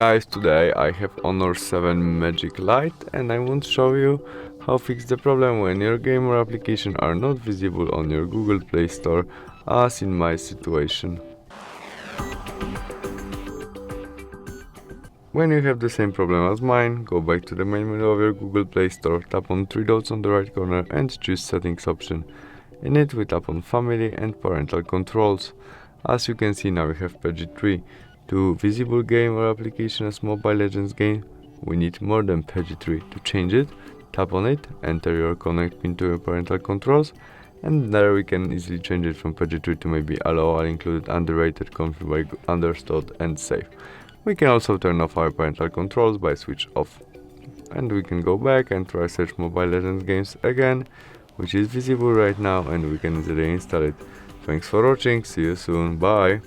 Guys, today I have Honor 7 Magic Lite and I want to show you how fix the problem when your game or application are not visible on your Google Play Store, as in my situation. When you have the same problem as mine, go back to the main menu of your Google Play Store, tap on 3 dots on the right corner and choose Settings option. In it we tap on Family and Parental Controls. As you can see, now we have PG3. To visible game or application as Mobile Legends game, we need more than PG3. To change it, tap on it, enter your connect pin to your parental controls, and there we can easily change it from PG3 to maybe allow all included, underrated, confirm by understood, and save. We can also turn off our parental controls by switch off. And we can go back and try search Mobile Legends games again, which is visible right now, and we can easily install it. Thanks for watching, see you soon, bye!